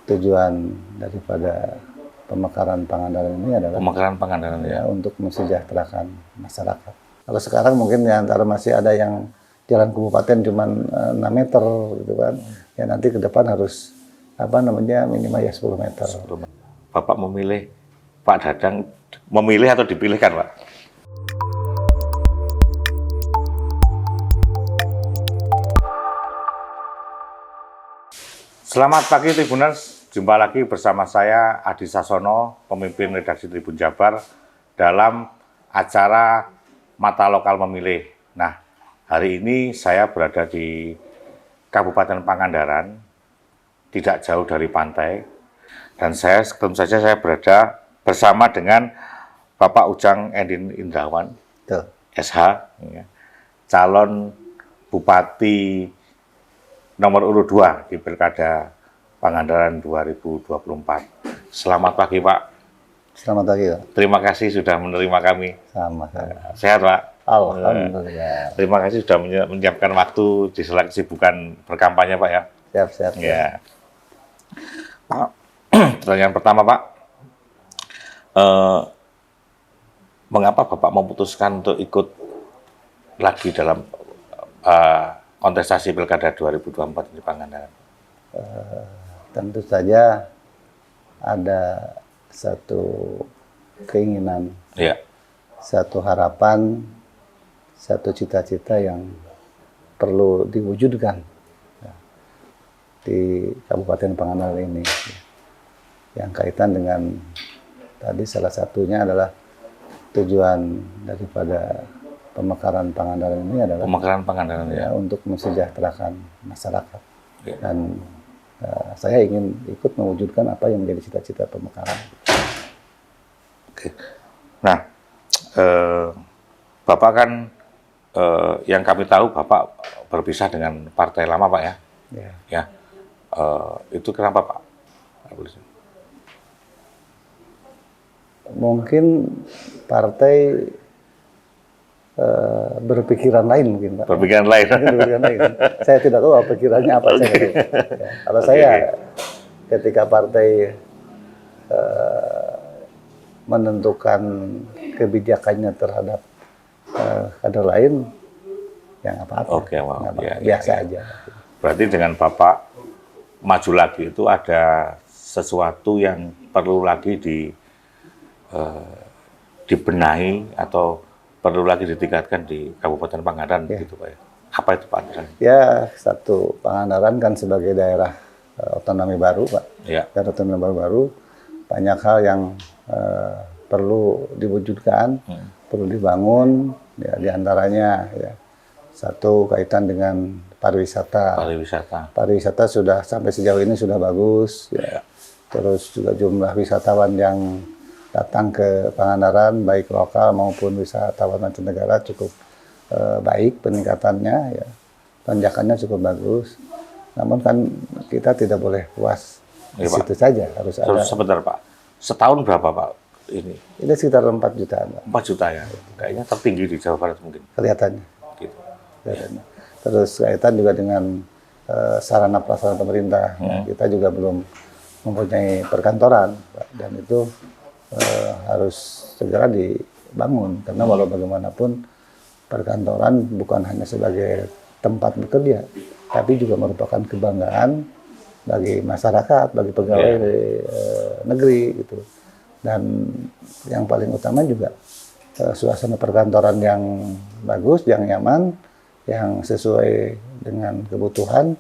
tujuan daripada pemekaran Pangandaran ini adalah pemekaran Pangandaran ya, untuk mensejahterakan masyarakat. Kalau sekarang mungkin di antara masih ada yang jalan kabupaten cuma 6 meter gitu kan. Ya nanti ke depan harus minimal ya 10 meter. Bapak memilih Pak Dadang, memilih atau dipilihkan, Pak? Selamat pagi Tribuners, jumpa lagi bersama saya Adi Sasono, pemimpin redaksi Tribun Jabar dalam acara Mata Lokal Memilih. Nah, hari ini saya berada di Kabupaten Pangandaran, tidak jauh dari pantai, dan tentu saja saya berada bersama dengan Bapak Ujang Endin Indrawan, SH, ya, calon Bupati nomor urut 2 di Pilkada Pangandaran 2024. Selamat pagi, Pak. Selamat pagi, Pak. Terima kasih sudah menerima kami. Sama. Sehat, Pak? Alhamdulillah. Terima kasih sudah menyiapkan waktu di sela kesibukan berkampanye, Pak, ya. Siap. Ya. Pak, pertanyaan pertama, Pak. Mengapa Bapak memutuskan untuk ikut lagi dalam kontestasi Pilkada 2024 di Pangandaran? Tentu saja ada satu keinginan, Ya. satu harapan, satu cita-cita yang perlu diwujudkan di Kabupaten Pangandaran ini. Yang kaitan dengan tadi salah satunya adalah tujuan daripada pemekaran Pangandaran ini adalah Pemekaran Pangandaran ya, untuk mensejahterakan masyarakat. Ya. Dan saya ingin ikut mewujudkan apa yang menjadi cita-cita pemekaran. Oke. Nah, Bapak kan yang kami tahu Bapak berpisah dengan partai lama, Pak, ya. Ya. Itu kenapa, Pak? Mungkin partai berpikiran lain mungkin, Pak. Berpikiran lain. Saya tidak tahu pikirannya apa. Okay. Kalau saya ketika partai menentukan kebijakannya terhadap kader lain, yang apa-apa. Oke, biasa aja. Berarti dengan Bapak maju lagi itu ada sesuatu yang perlu lagi dibenahi atau perlu lagi ditingkatkan di Kabupaten Pangandaran, gitu, Pak, ya. Apa itu, Pak? Ya, satu, Pangandaran kan sebagai daerah otonomi baru, Pak. Ya. Daerah otonomi baru, banyak hal yang perlu diwujudkan, perlu dibangun, ya, diantaranya ya, satu kaitan dengan pariwisata. Pariwisata sudah sampai sejauh ini sudah bagus, ya. Terus juga jumlah wisatawan yang datang ke Pangandaran, baik lokal maupun wisatawan mancanegara cukup baik peningkatannya, ya. Lonjakannya cukup bagus. Namun kan kita tidak boleh puas di situ saja, harus ada. Sebentar, Pak. Setahun berapa, Pak, ini? Ini sekitar 4 jutaan, Pak. 4 juta ya? Kayaknya tertinggi di Jawa Barat mungkin. Kelihatannya. Gitu. Kelihatannya. Terus kaitan juga dengan sarana prasarana pemerintah. Ya, kita juga belum mempunyai perkantoran, Pak. Dan itu harus segera dibangun, karena walau bagaimanapun perkantoran bukan hanya sebagai tempat bekerja, tapi juga merupakan kebanggaan bagi masyarakat, bagi pegawai negeri gitu. Dan yang paling utama juga suasana perkantoran yang bagus, yang nyaman, yang sesuai dengan kebutuhan,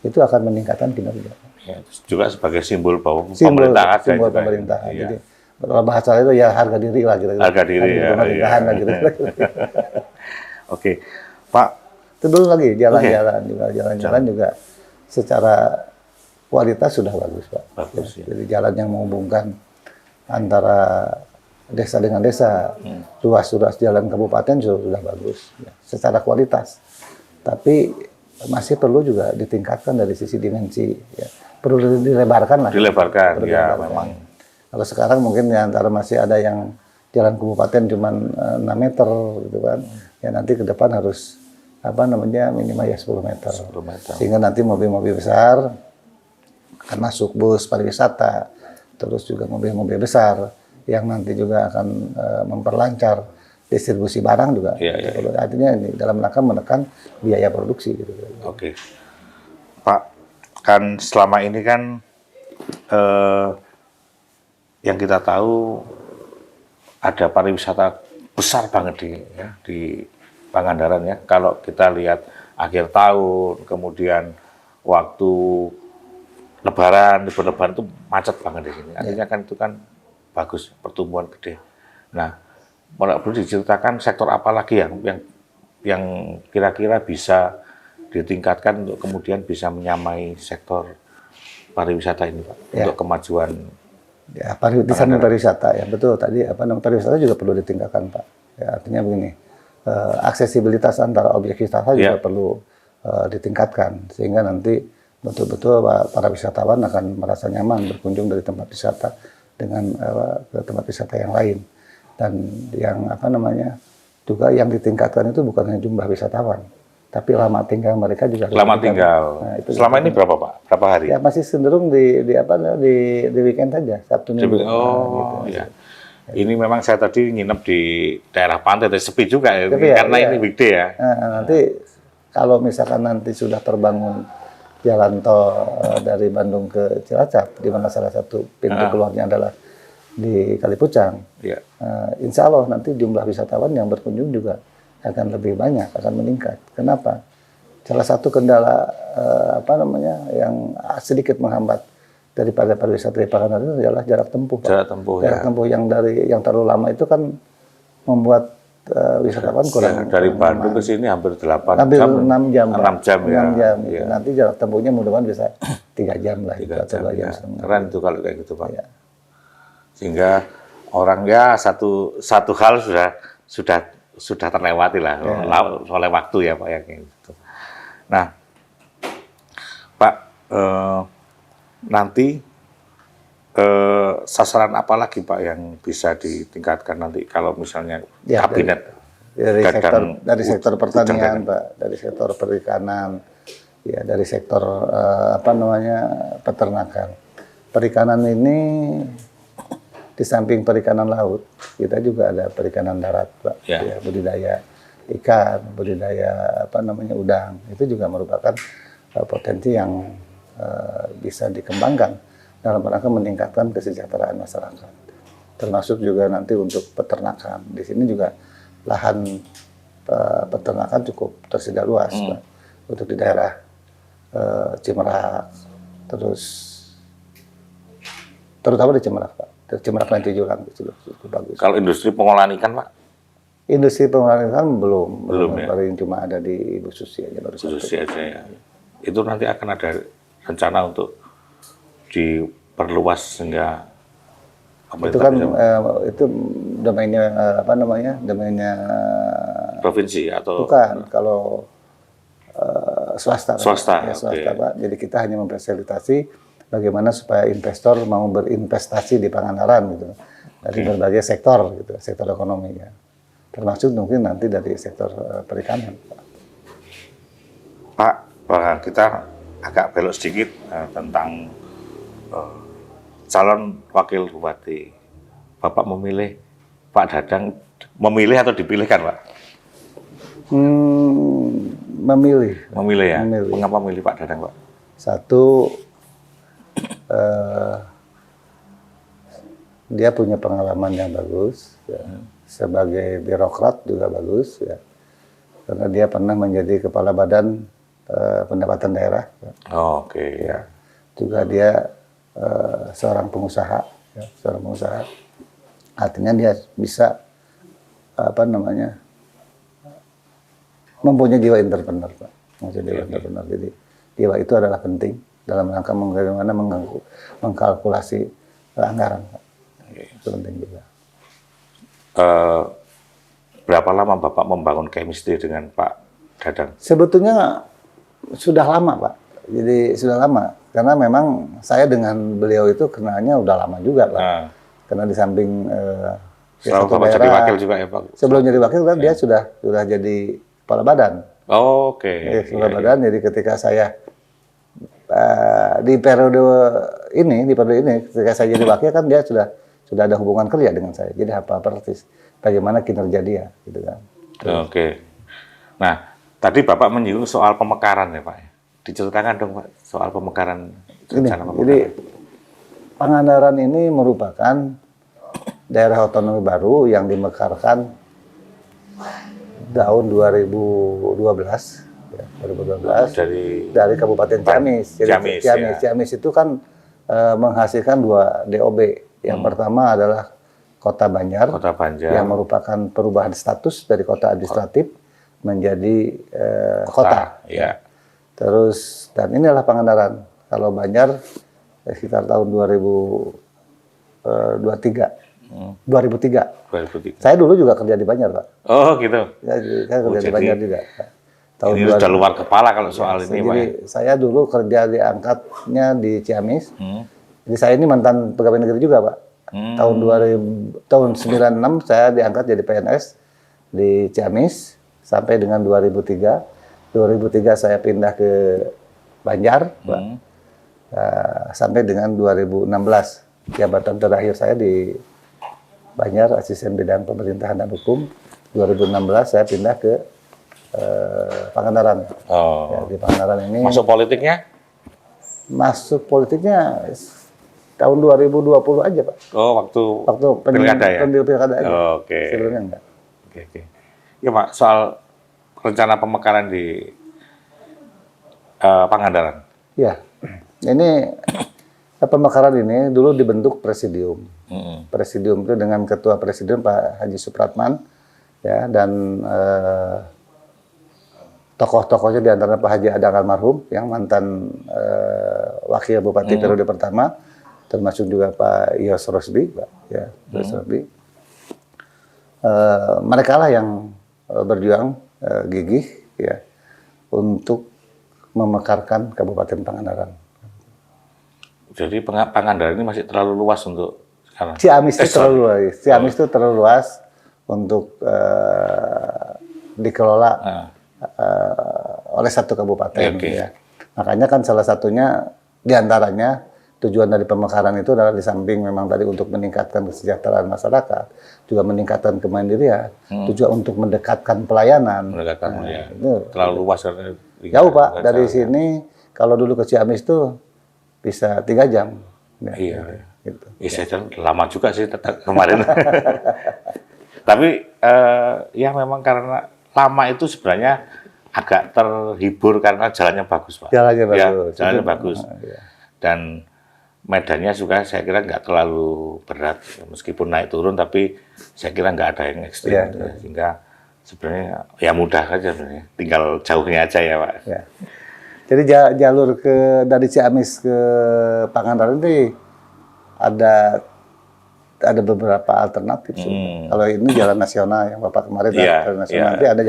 itu akan meningkatkan kinerja. Ya, juga sebagai simbol bahwa pemerintahan. Simbol pemerintahan. Ya. Jadi dalam bahasa itu ya harga diri lah gitu. Harga diri ya. Pemerintahan lah gitu. Oke, Pak. Itu dulu lagi jalan-jalan juga secara kualitas sudah bagus, Pak. Bagus, ya. Jadi jalan yang menghubungkan antara desa dengan desa, ruas jalan kabupaten sudah bagus, ya, secara kualitas. Tapi masih perlu juga ditingkatkan dari sisi dimensi, ya. Perlu dilebarkan lah. Dilebarkan, ya memang. Kalau sekarang mungkin di antara masih ada yang jalan kabupaten cuma 6 meter gitu kan. Ya nanti ke depan harus minimal ya 10 meter. 10 meter. Sehingga nanti mobil-mobil besar akan masuk, bus pariwisata, terus juga mobil-mobil besar yang nanti juga akan memperlancar distribusi barang juga. Artinya ini dalam rangka menekan biaya produksi. Gitu. Oke, Pak, kan selama ini kan yang kita tahu ada pariwisata besar banget di Pangandaran ya. Kalau kita lihat akhir tahun, kemudian waktu Lebaran, libur Lebaran itu macet banget di sini. Artinya kan itu kan bagus, pertumbuhan gede. Nah, perlu diceritakan sektor apa lagi yang kira-kira bisa ditingkatkan untuk kemudian bisa menyamai sektor pariwisata ini, Pak, untuk kemajuan. Ya, pariwisata ya betul tadi pariwisata juga perlu ditingkatkan, Pak. Ya, artinya begini, aksesibilitas antara objek wisata juga perlu ditingkatkan sehingga nanti betul-betul para wisatawan akan merasa nyaman berkunjung dari tempat wisata dengan ke tempat wisata yang lain. Dan yang juga yang ditingkatkan itu bukan hanya jumlah wisatawan, tapi lama tinggal mereka juga. Lama tinggal. Nah, itu selama ini berapa, Pak? Berapa hari? Ya masih cenderung di weekend saja, Sabtu Minggu. Gitu. Ya. Ini memang saya tadi nginep di daerah pantai, tapi sepi juga ya, karena ini weekday ya. Nanti kalau misalkan nanti sudah terbangun jalan tol dari Bandung ke Cilacap, di mana salah satu pintu keluarnya adalah di Kalipucang, insya Allah nanti jumlah wisatawan yang berkunjung juga akan lebih banyak, akan meningkat. Kenapa? Salah satu kendala yang sedikit menghambat daripada pariwisata di Pangandaran itu adalah jarak tempuh. Jarak tempuh yang terlalu lama itu kan membuat wisatawan kurang. Dari Bandung ke sini hampir 8 hampir jam. 6 jam. 6 jam ya. 6 jam. Ya. Nanti jarak tempuhnya mudah-mudahan bisa 3 jam lah. 3 atau 2 jam. Keren itu kalau kayak gitu, Pak. Ya. Sehingga orang satu hal sudah terlewati lah oleh waktu ya, Pak, ya gitu. Nah, Pak, nanti sasaran apa lagi, Pak, yang bisa ditingkatkan nanti kalau misalnya kabinet dari sektor pertanian, Pak, dari sektor perikanan, ya dari sektor peternakan. Perikanan ini di samping perikanan laut, kita juga ada perikanan darat, Pak. Ya, budidaya ikan, budidaya udang. Itu juga merupakan potensi yang bisa dikembangkan dalam rangka meningkatkan kesejahteraan masyarakat. Termasuk juga nanti untuk peternakan. Di sini juga lahan peternakan cukup tersedia luas, Pak. Untuk di daerah Cimerak, terutama di Cimerak, Pak. Cimerak Lantai Julang itu cukup bagus. Kalau industri pengolahan ikan, Pak? Industri pengolahan ikan belum ya? Paling cuma ada di Ibu Susi aja, baru satu. Susi aja ya. Itu nanti akan ada rencana untuk diperluas sehingga itu kan itu domainnya domainnya provinsi atau bukan, kalau swasta ya, swasta, Pak. Jadi kita hanya memfasilitasi bagaimana supaya investor mau berinvestasi di Pangandaran gitu, dari berbagai sektor gitu, sektor ekonomi ya, termasuk mungkin nanti dari sektor perikanan, Pak. Kita agak belok sedikit tentang calon wakil bupati. Bapak memilih Pak Dadang, memilih atau dipilihkan, Pak? Memilih ya. Mengapa memilih Pak Dadang, Pak? Satu, dia punya pengalaman yang bagus ya. Sebagai birokrat juga bagus ya, karena dia pernah menjadi kepala badan pendapatan daerah ya. Ya. Juga dia seorang pengusaha ya, artinya dia bisa mempunyai jiwa entrepreneur, Pak. Entrepreneur. Jadi jiwa itu adalah penting dalam rangka bagaimana mengkalkulasi anggaran, Pak. Itu penting juga. Berapa lama Bapak membangun chemistry dengan Pak Dadang? Sebetulnya sudah lama, Pak. Jadi sudah lama, karena memang saya dengan beliau itu kenalnya udah lama juga, Pak. Karena di samping satu daerah, jadi wakil juga ya, Pak. Sebelum jadi wakil kan dia sudah jadi kepala badan. Kepala badan. Jadi ketika saya di periode ini ketika saya jadi wakil kan dia sudah ada hubungan kerja dengan saya. Jadi apa persis bagaimana kinerja dia gitu kan. Oke. Nah, tadi Bapak menyinggung soal pemekaran ya Pak. Diceritakan dong Pak soal pemekaran. Jadi Pangandaran ini merupakan daerah otonomi baru yang dimekarkan tahun 2012. Ya, 2012 dari Kabupaten Ciamis. Jadi Ciamis itu kan menghasilkan 2 DOB. Yang pertama adalah Kota Banjar yang merupakan perubahan status dari kota administratif menjadi kota. Ya. Terus dan inilah Pangandaran. Kalau Banjar sekitar tahun 2003. Saya dulu juga kerja di Banjar, Pak. Oh, gitu. Ya, saya kerja di Banjar juga. Tahun ini sudah luar kepala kalau soal ini, Pak. Jadi saya dulu kerja diangkatnya di Ciamis. Jadi saya ini mantan pegawai negeri juga, Pak. Tahun 96 saya diangkat jadi PNS di Ciamis sampai dengan 2003. 2003 saya pindah ke Banjar, Pak. Sampai dengan 2016. Jabatan terakhir saya di Banjar, asisten bidang pemerintahan dan hukum. 2016 saya pindah ke Pangandaran. Oh. Ya, di Pangandaran ini. Masuk politiknya? Masuk politiknya tahun 2020 aja, Pak. Oh, waktu pilkada ya? Pilkada aja. Oke. Sebelumnya enggak. Oke. Ya Pak, soal rencana pemekaran di Pangandaran. Ya, ini pemekaran ini dulu dibentuk presidium. Presidium itu dengan ketua presidium Pak Haji Supratman, ya, dan tokoh-tokohnya diantara Pak Haji Adang almarhum yang mantan wakil bupati periode pertama, termasuk juga Pak Yos Rosbi, Pak, ya, Yos Rosbi. Mereka lah yang berjuang gigih, ya, untuk memekarkan Kabupaten Pangandaran. Jadi Pangandaran ini masih terlalu luas untuk sekarang. Ciamis itu terlalu luas. Ciamis itu terlalu luas untuk dikelola oleh satu kabupaten. Ya. Makanya kan salah satunya diantaranya tujuan dari pemekaran itu adalah di samping memang tadi untuk meningkatkan kesejahteraan masyarakat, juga meningkatkan kemandirian, tujuan untuk mendekatkan pelayanan. Itu terlalu luas. Jauh Pak, dari sini kalau dulu ke Ciamis itu bisa 3 jam. Ya, iya. Gitu. Saya lama juga sih kemarin. Tapi ya memang karena lama itu sebenarnya agak terhibur karena jalannya bagus, Pak. Jalannya bagus. Ya, jalannya bagus. Dan medannya juga saya kira nggak terlalu berat, meskipun naik turun, tapi saya kira nggak ada yang ekstrim. Ya. Sehingga sebenarnya ya mudah saja sebenarnya. Tinggal jauhnya aja ya, Pak. Ya. Jadi jalur dari Ciamis ke Pangandaran ini ada beberapa alternatif. Kalau ini jalan nasional yang Bapak kemarin jalan nasional, nanti ada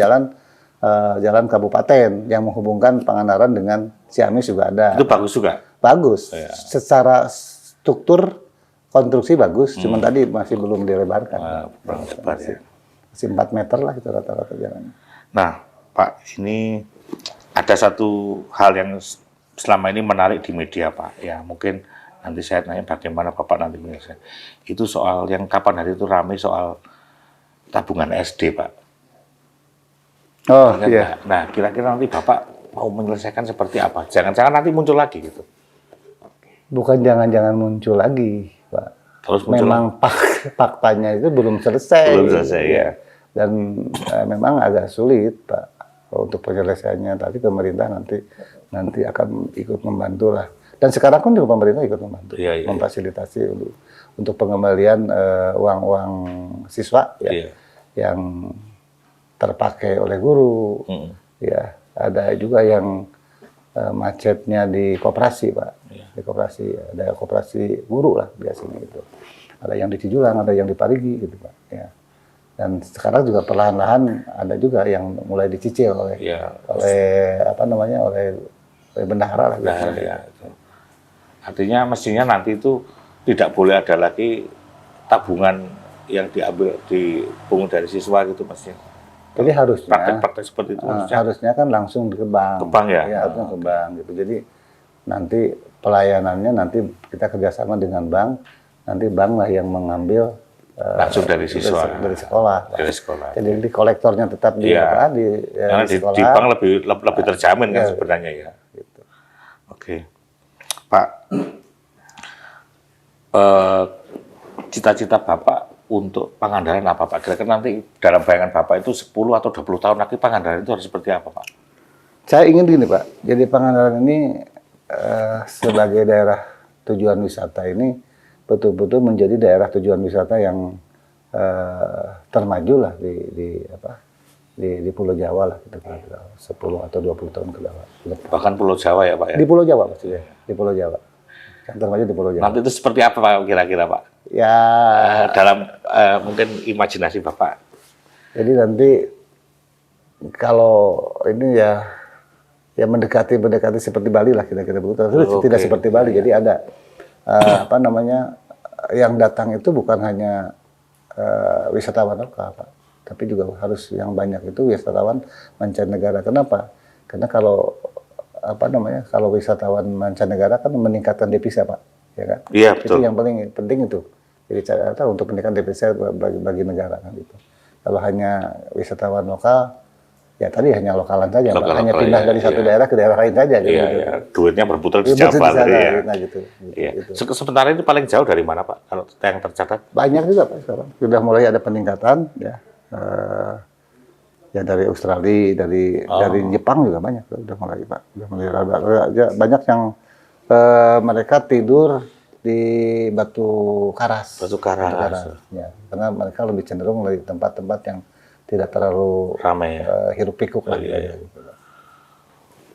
jalan kabupaten yang menghubungkan Pangandaran dengan Ciamis juga ada. Itu bagus juga. Bagus. Ya. Secara struktur konstruksi bagus, cuman tadi masih belum dilebarkan. Masih 4 meter lah itu rata-rata jalannya. Nah, Pak, ini ada satu hal yang selama ini menarik di media, Pak. Ya, mungkin nanti saya tanya bagaimana Bapak nanti menyelesaikan. Itu soal yang kapan hari itu ramai soal tabungan SD, Pak. Oh, iya. Nah, kira-kira nanti Bapak mau menyelesaikan seperti apa? Jangan-jangan nanti muncul lagi gitu. Bukan jangan-jangan muncul lagi, Pak. Terus muncul memang faktanya itu belum selesai. Belum selesai, ya. Dan memang agak sulit, Pak, untuk penyelesaiannya. Tapi pemerintah nanti akan ikut membantu lah. Dan sekarang pun juga pemerintah ikut membantu, memfasilitasi untuk pengembalian uang-uang siswa yang terpakai oleh guru. Ya, ada juga yang macetnya di koperasi, Pak. Di koperasi, ada koperasi guru lah biasanya itu. Ada yang di Cijulang, ada yang di Parigi gitu, Pak. Ya. Dan sekarang juga perlahan-lahan ada juga yang mulai dicicil oleh bendahara lah. Artinya mestinya nanti itu tidak boleh ada lagi tabungan yang diambil dipungut dari siswa gitu mestinya. Jadi harusnya praktek-praktek seperti itu harusnya kan langsung ke bank. Ke bank ya? Ya, harusnya ke bank gitu. Jadi nanti pelayanannya nanti kita kerjasama dengan bank, nanti bank lah yang mengambil langsung dari siswa, dari sekolah. dari sekolah. Jadi di kolektornya tetap di Iya. Karena di sekolah. di bank lebih terjamin kan sebenarnya ya. Gitu. Oke, Pak, cita-cita Bapak untuk Pangandaran apa Pak? Kira-kira nanti dalam bayangan Bapak itu 10 atau 20 tahun lagi Pangandaran itu harus seperti apa Pak? Saya ingin gini Pak, jadi Pangandaran ini sebagai daerah tujuan wisata ini betul-betul menjadi daerah tujuan wisata yang termaju lah di Pulau Jawa lah, kita kira 10 atau 20 tahun ke depan. Bahkan Pulau Jawa ya Pak ya? Di Pulau Jawa maksudnya, di Pulau Jawa. Yang termaju di Pulau Jawa. Nanti itu seperti apa Pak kira-kira Pak? Ya, Dalam mungkin imajinasi Bapak. jadi nanti kalau ini ya mendekati seperti Bali lah kira-kira begitu. Tapi tidak seperti Bali. Jadi ada apa namanya, yang datang itu bukan hanya wisatawan lokal Pak, tapi juga harus yang banyak itu wisatawan mancanegara. Kenapa? Karena kalau apa namanya, kalau wisatawan mancanegara kan meningkatkan devisa Pak, ya kan? Iya betul. Itu yang paling penting itu. Jadi cara untuk meningkatkan devisa bagi negara kan itu. Kalau hanya wisatawan lokal, ya tadi hanya lokalan saja, Pak. Hanya pindah dari satu daerah ke daerah lain saja. Iya, gitu. iya. Duitnya berputar di Jabar. Iya. Gitu. Sementara itu paling jauh dari mana Pak? Kalau yang tercatat? Banyak juga Pak sekarang. Sudah mulai ada peningkatan, ya. Ya dari Australia, dari Jepang juga banyak. Sudah mulai Pak. Sudah mulai ada banyak yang mereka tidur di batu karas. Batu karas. Ya, karena mereka lebih cenderung di tempat-tempat yang tidak terlalu ramai ya. Hiruk pikuk lah. Iya.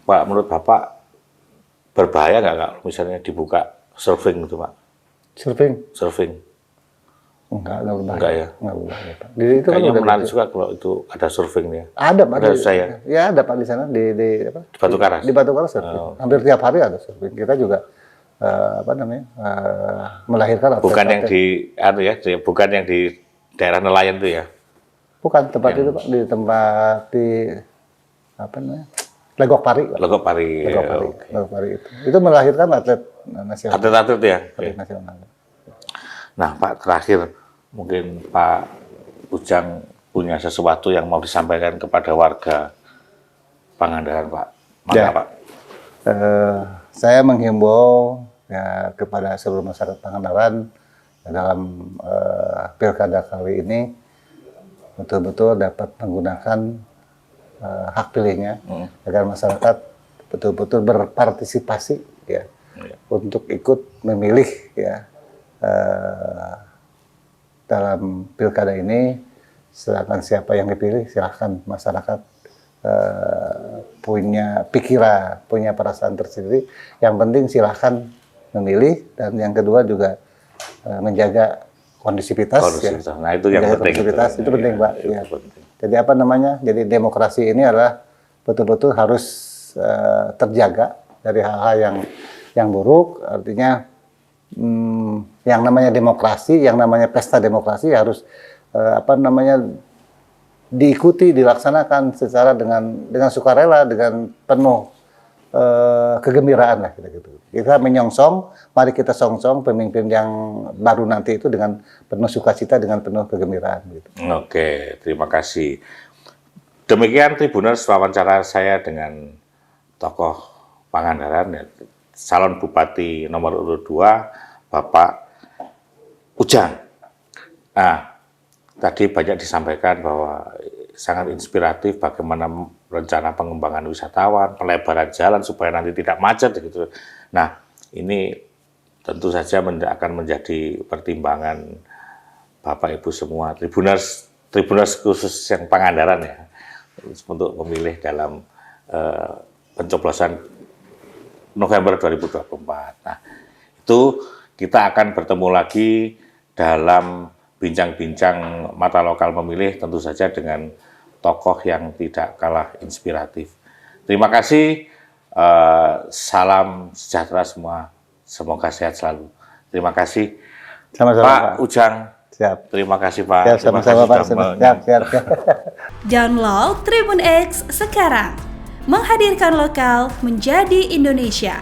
Pak, menurut Bapak berbahaya nggak kalau misalnya dibuka surfing itu Pak? Surfing? Enggak berbahaya. Enggak ya? Enggak berbahaya Pak. Itu kayaknya kan menarik juga kalau itu ada surfingnya. Ada Pak. Ada saya. Ya ada Pak di sana di apa? Di Batu Karas. Di Batu Karas surfing. Hampir tiap hari ada surfing. Kita juga apa namanya? Melahirkan bukan yang bukan yang di daerah nelayan itu ya. Bukan tempat itu Pak, di tempat apa namanya? Legok Pari. Legok Pari. Legok Pari itu. Itu melahirkan atlet nasional. Atlet-atlet ya. Atlet nasional. Nah, Pak, terakhir mungkin Pak Ujang punya sesuatu yang mau disampaikan kepada warga Pangandaran, Pak. Mana, Pak? Saya menghimbau ya kepada seluruh masyarakat Pangandaran dalam pilkada kali ini betul-betul dapat menggunakan hak pilihnya agar masyarakat betul-betul berpartisipasi ya untuk ikut memilih ya dalam pilkada ini. Silakan siapa yang dipilih, silakan masyarakat punya pikiran, punya perasaan tersendiri. Yang penting silakan memilih, dan yang kedua juga menjaga kondisivitas. Ya. Nah, itu yang penting. Itu penting, Pak. Ya. Jadi apa namanya? Jadi demokrasi ini adalah betul-betul harus terjaga dari hal-hal yang buruk. Artinya yang namanya demokrasi, yang namanya pesta demokrasi harus apa namanya diikuti, dilaksanakan secara dengan sukarela, dengan penuh kegembiraan lah gitu. Kita menyongsong, mari kita songsong pemimpin yang baru nanti itu dengan penuh sukacita, dengan penuh kegembiraan gitu. Oke, terima kasih. Demikian Tribuners wawancara saya dengan tokoh Pangandaran, calon Bupati nomor urut 2, Bapak Ujang. Nah, tadi banyak disampaikan bahwa sangat inspiratif bagaimana rencana pengembangan wisatawan, pelebaran jalan supaya nanti tidak macet gitu. Nah, ini tentu saja akan menjadi pertimbangan Bapak Ibu semua, Tribuners khusus yang Pangandaran ya, untuk memilih dalam pencoblosan November 2024. Nah, itu kita akan bertemu lagi dalam bincang-bincang mata lokal pemilih, tentu saja dengan tokoh yang tidak kalah inspiratif. Terima kasih, salam sejahtera semua, semoga sehat selalu. Terima kasih. Sama-sama, Pak Ujang. Siap. Terima kasih Pak. Siap, sama-sama Pak. Siap. Download Tribun X sekarang, menghadirkan lokal menjadi Indonesia.